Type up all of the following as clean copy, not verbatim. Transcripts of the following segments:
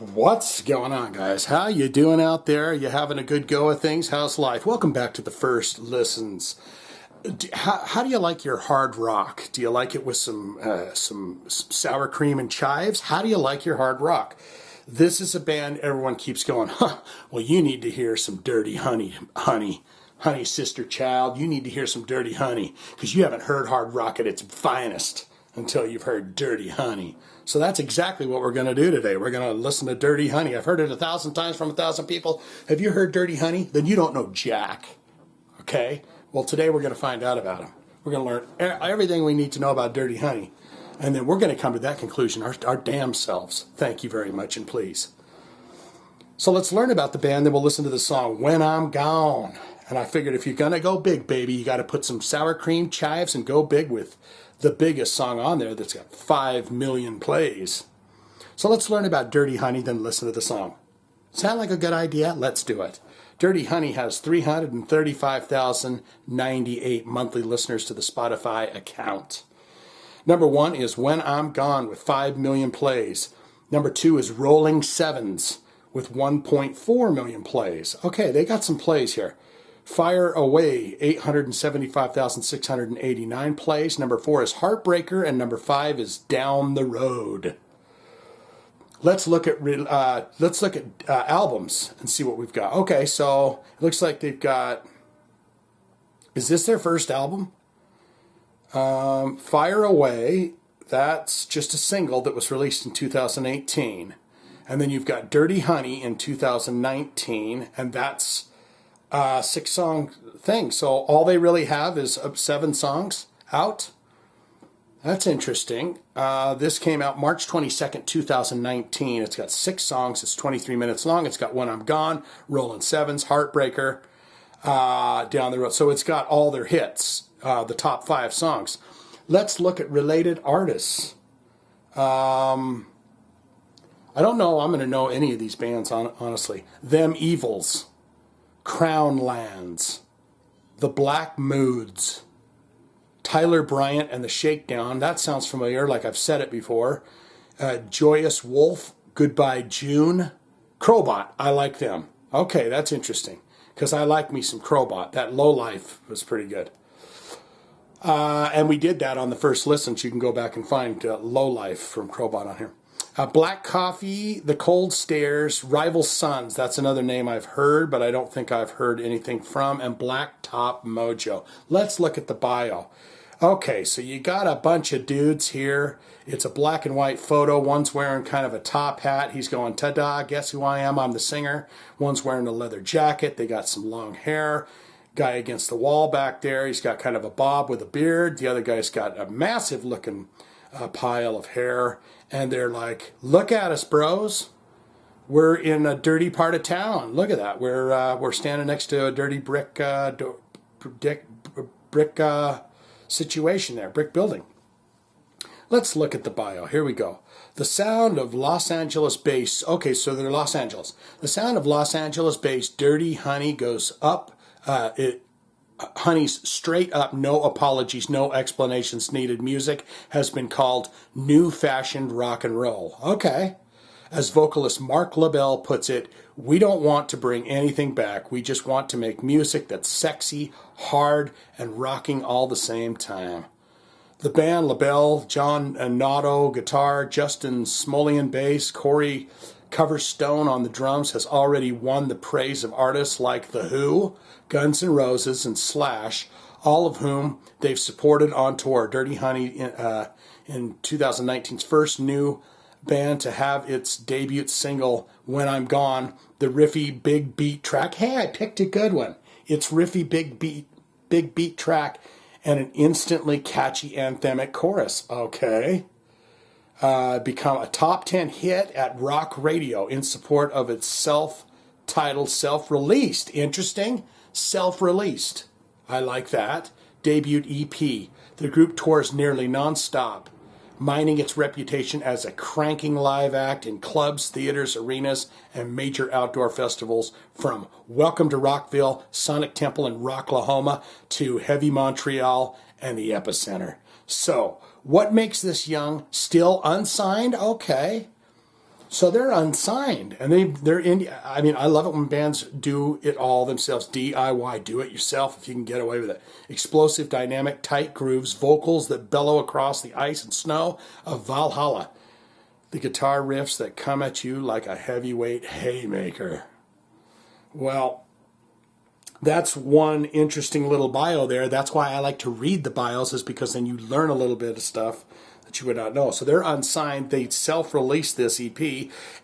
What's going on, guys? How you doing out there? You having a good go of things? How's life? Welcome back to the First Listens. How do you like your hard rock? Do you like it with some sour cream and chives? How do you like your hard rock? This is a band everyone keeps going, huh, well, you need to hear some Dirty Honey, sister child. You need to hear some Dirty Honey because you haven't heard hard rock at its finest until you've heard Dirty Honey. So that's exactly what we're going to do today. We're going to listen to Dirty Honey. I've heard it 1,000 times from 1,000 people. Have you heard Dirty Honey? Then you don't know Jack. Okay? Well, today we're going to find out about him. We're going to learn everything we need to know about Dirty Honey. And then we're going to come to that conclusion our damn selves. Thank you very much and please. So let's learn about the band, then we'll listen to the song When I'm Gone. And I figured if you're going to go big, baby, you got to put some sour cream chives and go big with the biggest song on there that's got 5 million plays. So let's learn about Dirty Honey, then listen to the song. Sound like a good idea? Let's do it. Dirty Honey has 335,098 monthly listeners to the Spotify account. Number 1 is When I'm Gone with 5 million plays. Number 2 is Rolling Sevens with 1.4 million plays. Okay, they got some plays here. Fire Away, 875,689 plays. Number 4 is Heartbreaker, and number 5 is Down the Road. Let's look at albums and see what we've got. Okay, so it looks like they've got. Is this their first album? Fire Away. That's just a single that was released in 2018, and then you've got Dirty Honey in 2019, and that's 6-song thing. So all they really have is 7 songs out. That's interesting. This came out March 22nd, 2019. It's got 6 songs. It's 23 minutes long. It's got When I'm Gone, Rollin' Sevens, Heartbreaker, Down the Road. So it's got all their hits, the top 5 songs. Let's look at related artists. I don't know. I'm going to know any of these bands, honestly. Them Evils, Crown Lands, The Black Moods, Tyler Bryant and the Shakedown. That sounds familiar, like I've said it before. Joyous Wolf, Goodbye June. Crowbot, I like them. Okay, that's interesting, because I like me some Crowbot. That Low Life was pretty good. And we did that on the first listen, so you can go back and find Low Life from Crowbot on here. Black Coffee, The Cold Stairs, Rival Sons. That's another name I've heard, but I don't think I've heard anything from. And Black Top Mojo. Let's look at the bio. Okay, so you got a bunch of dudes here. It's a black and white photo. One's wearing kind of a top hat. He's going, ta-da, guess who I am? I'm the singer. One's wearing a leather jacket. They got some long hair. Guy against the wall back there. He's got kind of a bob with a beard. The other guy's got a massive looking pile of hair. And they're like, look at us, bros. We're in a dirty part of town. Look at that. We're standing next to a dirty brick situation there, brick building. Let's look at the bio. Here we go. The sound of Los Angeles bass. Okay, so they're Los Angeles. The sound of Los Angeles bass, Dirty Honey goes up. Honey's straight up, no apologies, no explanations needed music has been called new fashioned rock and roll. Okay. As vocalist Marc Labelle puts it, we don't want to bring anything back. We just want to make music that's sexy, hard, and rocking all the same time. The band, Labelle, John Notto guitar, Justin Smolian bass, Corey Coverstone on the drums, has already won the praise of artists like The Who, Guns N' Roses, and Slash, all of whom they've supported on tour. Dirty Honey in 2019's first new band to have its debut single, When I'm Gone, the riffy big beat track. Hey, I picked a good one. It's riffy big beat track and an instantly catchy anthemic chorus. Okay. Become a top 10 hit at rock radio in support of its self-titled, self-released. Interesting. Self-released. I like that. Debut EP. The group tours nearly non-stop, mining its reputation as a cranking live act in clubs, theaters, arenas, and major outdoor festivals, from Welcome to Rockville, Sonic Temple in Rocklahoma, to Heavy Montreal and the Epicenter. So, what makes this young still unsigned? Okay. So they're unsigned, and they're indie. I mean, I love it when bands do it all themselves. DIY, do it yourself if you can get away with it. Explosive, dynamic, tight grooves, vocals that bellow across the ice and snow of Valhalla. The guitar riffs that come at you like a heavyweight haymaker. Well, that's one interesting little bio there. That's why I like to read the bios, is because then you learn a little bit of stuff that you would not know. So they're unsigned. They self-released this EP,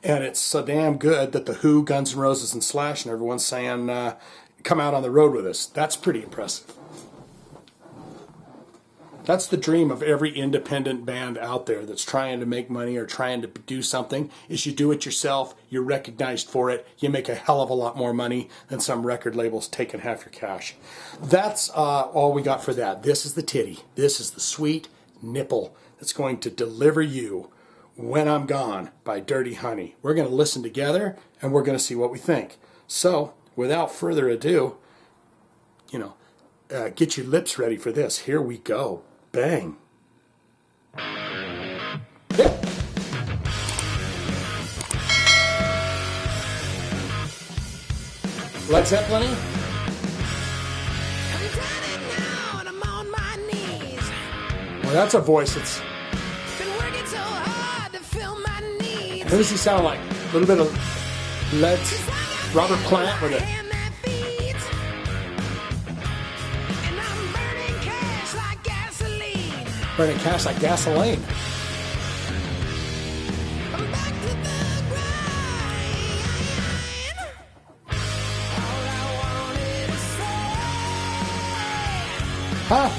and it's so damn good that The Who, Guns N' Roses, and Slash and everyone's saying, come out on the road with us. That's pretty impressive. That's the dream of every independent band out there that's trying to make money or trying to do something, is you do it yourself, you're recognized for it, you make a hell of a lot more money than some record labels taking half your cash. That's all we got for that. This is the titty. This is the sweet nipple that's going to deliver you When I'm Gone by Dirty Honey. We're going to listen together, and we're going to see what we think. So, without further ado, get your lips ready for this. Here we go. Bang. Yep. Led Zeppelin. Well, that's a voice that's... Who does he sound like? A little bit of Robert Plant with it. Burning cash like gasoline. Huh?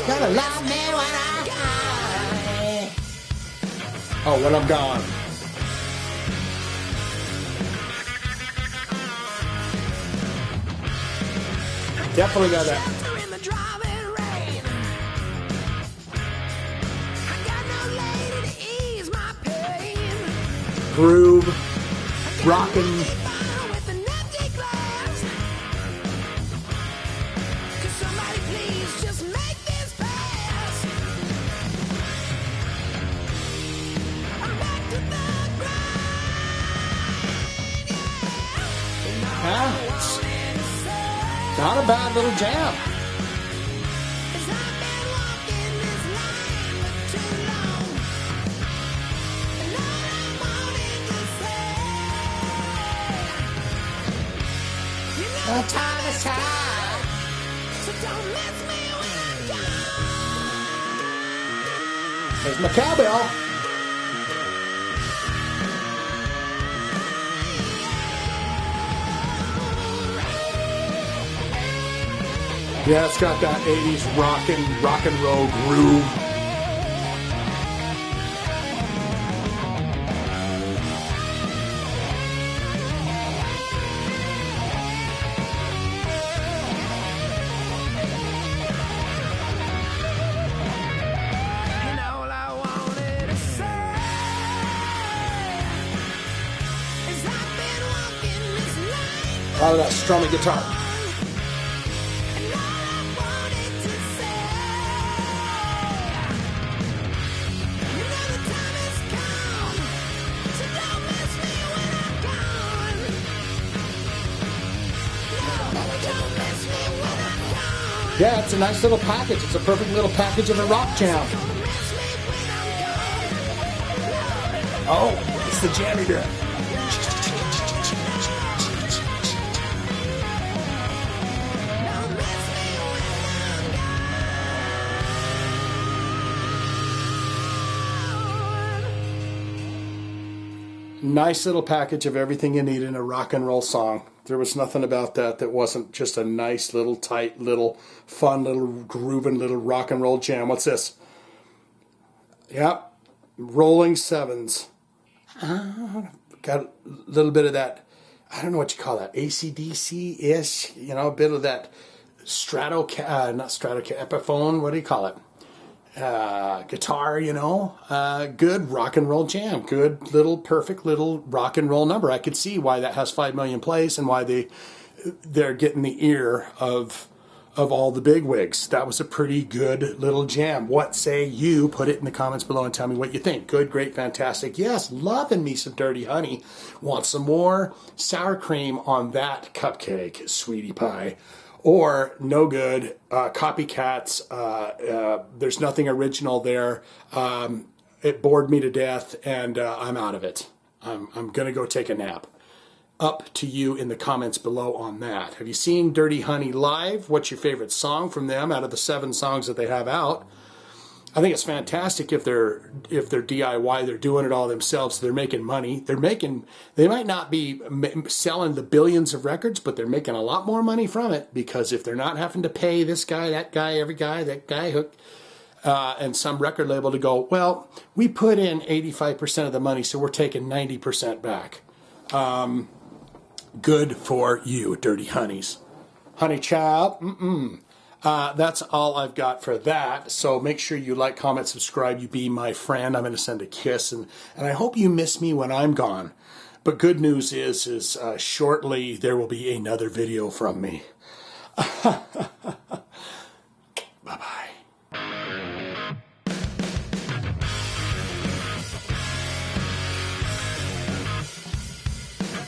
Gotta love me when I'm gone. Oh, when I'm gone. Definitely got that. Groove, rockin'. Not a bad little jam. Time is time. So don't miss me when I'm gone. There's my cowbell. Yeah, it's got that 80s rock and roll groove. A lot of that strumming guitar. Yeah, it's a nice little package. It's a perfect little package of a rock jam. Oh, it's the jammy bit. Nice little package of everything you need in a rock and roll song. There was nothing about that wasn't just a nice little tight little fun little grooving little rock and roll jam. What's this? Yep, Rolling Sevens. Got a little bit of that, I don't know what you call that, AC/DC-ish, a bit of that not Epiphone, what do you call it? guitar, you know, good rock and roll jam, good little perfect little rock and roll number. I could see why that has 5 million plays and why they're getting the ear of all the bigwigs. That was a pretty good little jam. What say you? Put it in the comments below and tell me what you think. Good, great, fantastic. Yes, loving me some Dirty Honey. Want some more sour cream on that cupcake, sweetie pie. Or no good, copycats, there's nothing original there. It bored me to death and I'm out of it. I'm going to go take a nap. Up to you in the comments below on that. Have you seen Dirty Honey live? What's your favorite song from them out of the 7 songs that they have out? I think it's fantastic if they're DIY, they're doing it all themselves, they're making money. They might not be selling the billions of records, but they're making a lot more money from it, because if they're not having to pay this guy, that guy, every guy, that guy, hook, and some record label to go, well, we put in 85% of the money, so we're taking 90% back. Good for you, Dirty Honeys. Honey child, that's all I've got for that. So make sure you like, comment, subscribe. You be my friend. I'm going to send a kiss. And I hope you miss me when I'm gone. But good news is shortly there will be another video from me.